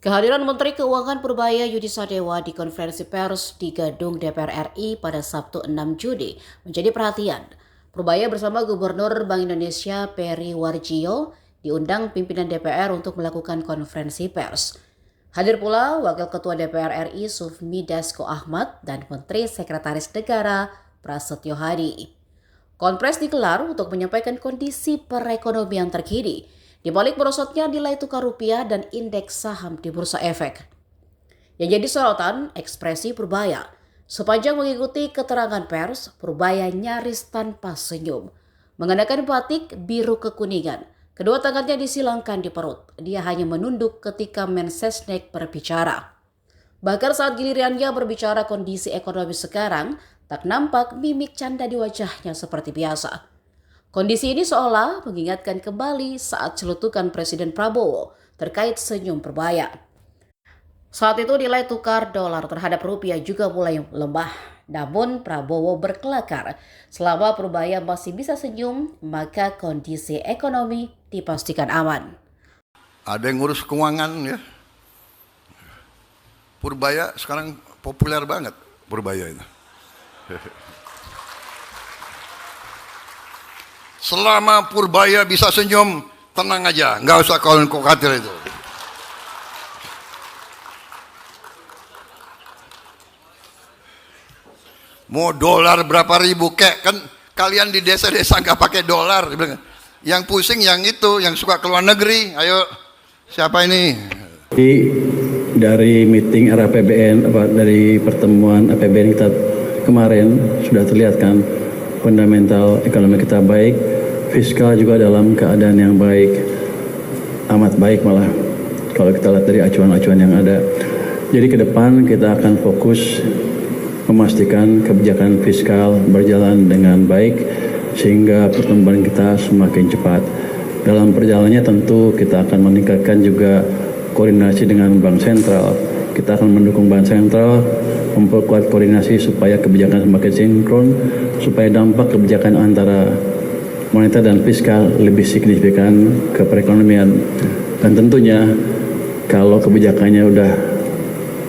Kehadiran Menteri Keuangan Purbaya Yudi Sadewa di konferensi pers di Gedung DPR RI pada Sabtu 6 Juni menjadi perhatian. Purbaya bersama Gubernur Bank Indonesia Peri Warjio diundang pimpinan DPR untuk melakukan konferensi pers. Hadir pula Wakil Ketua DPR RI Sufmi Dasko Ahmad dan Menteri Sekretaris Negara Prasetyo Hadi. Konferensi digelar untuk menyampaikan kondisi perekonomian terkini di balik merosotnya nilai tukar rupiah dan indeks saham di Bursa Efek. Yang jadi sorotan, ekspresi Purbaya. Sepanjang mengikuti keterangan pers, Purbaya nyaris tanpa senyum. Mengenakan batik biru kekuningan, kedua tangannya disilangkan di perut. Dia hanya menunduk ketika Mensesnek berbicara. Bahkan saat gilirannya berbicara kondisi ekonomi sekarang, tak nampak mimik canda di wajahnya seperti biasa. Kondisi ini seolah mengingatkan kembali saat celutukan Presiden Prabowo terkait senyum Purbaya. Saat itu nilai tukar dolar terhadap rupiah juga mulai lemah. Namun Prabowo berkelakar, selama Purbaya masih bisa senyum, maka kondisi ekonomi dipastikan aman. Ada yang ngurus keuangan ya. Purbaya sekarang populer banget, Purbaya itu. Selama Purbaya bisa senyum, tenang aja, nggak usah khawatir itu. Mau dolar berapa ribu kek, kan kalian di desa-desa nggak pakai dolar. Yang pusing yang itu, yang suka keluar negeri. Ayo, siapa ini? Dari meeting RAPBN, dari pertemuan APBN kita kemarin sudah terlihat kan fundamental ekonomi kita baik, fiskal juga dalam keadaan yang baik, amat baik malah kalau kita lihat dari acuan-acuan yang ada. Jadi ke depan kita akan fokus memastikan kebijakan fiskal berjalan dengan baik sehingga pertumbuhan kita semakin cepat. Dalam perjalanannya tentu kita akan meningkatkan juga koordinasi dengan Bank Sentral. Kita akan mendukung Bank Sentral memperkuat koordinasi supaya kebijakan semakin sinkron, supaya dampak kebijakan antara moneter dan fiskal lebih signifikan ke perekonomian. Dan tentunya kalau kebijakannya udah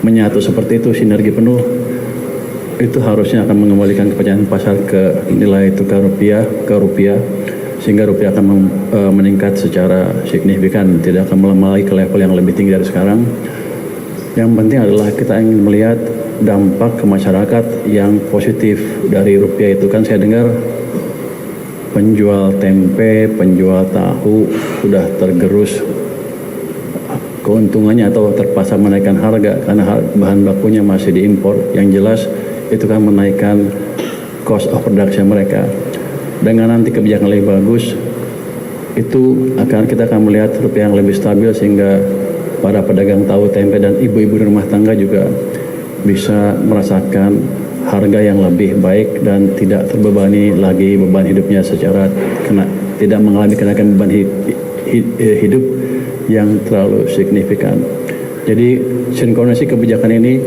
menyatu seperti itu, sinergi penuh, itu harusnya akan mengembalikan kepercayaan pasar ke nilai tukar rupiah ke rupiah, sehingga rupiah akan meningkat secara signifikan, tidak akan melemah lagi ke level yang lebih tinggi dari sekarang. Yang penting adalah kita ingin melihat dampak ke masyarakat yang positif dari rupiah itu. Kan saya dengar penjual tempe, penjual tahu sudah tergerus keuntungannya atau terpaksa menaikkan harga karena bahan bakunya masih diimpor. Yang jelas itu kan menaikkan cost of production mereka. Dengan nanti kebijakan lebih bagus, itu kita akan melihat rupiah yang lebih stabil sehingga para pedagang tahu, tempe, dan ibu-ibu di rumah tangga juga bisa merasakan harga yang lebih baik dan tidak terbebani lagi beban hidupnya secara tidak mengalami kenaikan beban hidup yang terlalu signifikan. Jadi sinkronisasi kebijakan ini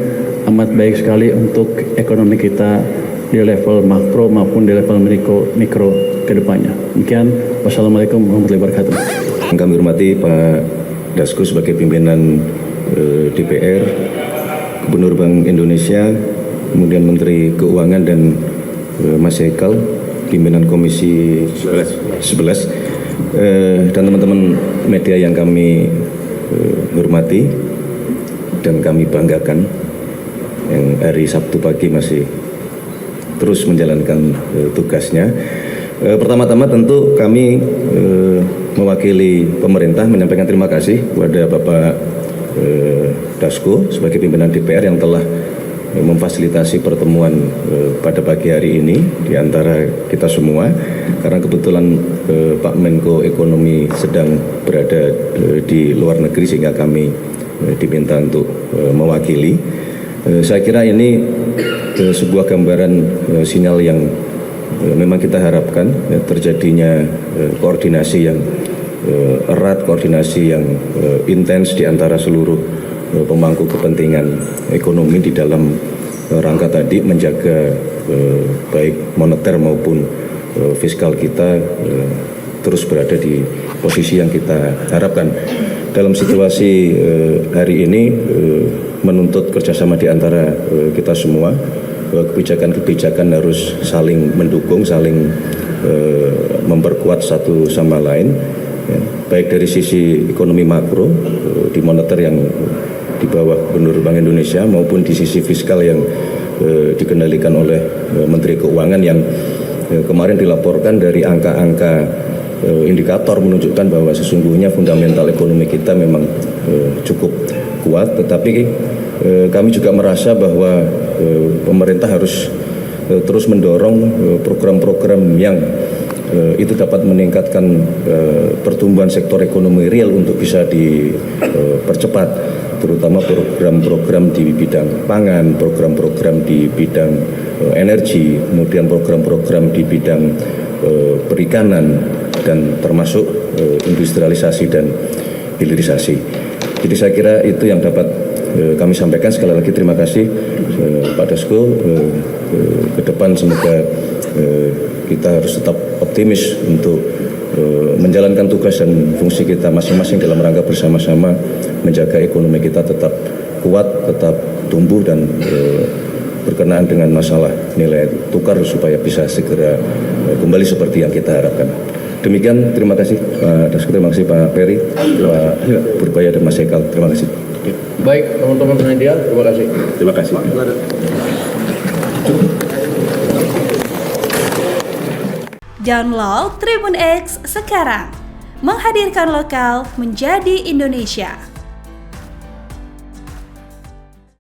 amat baik sekali untuk ekonomi kita di level makro maupun di level mikro ke depannya. Demikian, wassalamualaikum warahmatullahi wabarakatuh. Kami hormati Pak Dasko sebagai pimpinan DPR, Gubernur Bank Indonesia, kemudian Menteri Keuangan, dan Mas Hekal, pimpinan Komisi 11, dan teman-teman media yang kami hormati dan kami banggakan, yang hari Sabtu pagi masih terus menjalankan tugasnya. Pertama-tama tentu kami mewakili pemerintah menyampaikan terima kasih kepada Bapak Dasko sebagai pimpinan DPR yang telah memfasilitasi pertemuan pada pagi hari ini di antara kita semua, karena kebetulan Pak Menko Ekonomi sedang berada di luar negeri sehingga kami diminta untuk mewakili. Saya kira ini sebuah gambaran sinyal yang memang kita harapkan, terjadinya koordinasi yang erat, koordinasi yang intens di antara seluruh pemangku kepentingan ekonomi di dalam rangka tadi menjaga baik moneter maupun fiskal kita terus berada di posisi yang kita harapkan. dalam situasi hari ini menuntut kerjasama di antara kita semua, bahwa kebijakan-kebijakan harus saling mendukung, saling memperkuat satu sama lain, ya, baik dari sisi ekonomi makro di moneter yang di bawah Gubernur Bank Indonesia maupun di sisi fiskal yang dikendalikan oleh Menteri Keuangan yang kemarin dilaporkan dari angka-angka indikator menunjukkan bahwa sesungguhnya fundamental ekonomi kita memang cukup kuat, tetapi kami juga merasa bahwa pemerintah harus terus mendorong program-program yang itu dapat meningkatkan pertumbuhan sektor ekonomi real untuk bisa dipercepat, terutama program-program di bidang pangan, program-program di bidang energi, kemudian program-program di bidang perikanan, dan termasuk industrialisasi dan hilirisasi. Jadi saya kira itu yang dapat kami sampaikan. Sekali lagi terima kasih Pak Dasko. Ke depan semoga kita harus tetap optimis untuk menjalankan tugas dan fungsi kita masing-masing dalam rangka bersama-sama menjaga ekonomi kita tetap kuat, tetap tumbuh, dan berkenaan dengan masalah nilai tukar supaya bisa segera kembali seperti yang kita harapkan. Demikian, terima kasih Pak Dasko, terima kasih Pak Peri, Pak Purbaya dan Mas Ekal. Terima kasih. Baik, teman-teman media, terima kasih. Terima kasih. Download Tribun X sekarang, menghadirkan lokal menjadi Indonesia.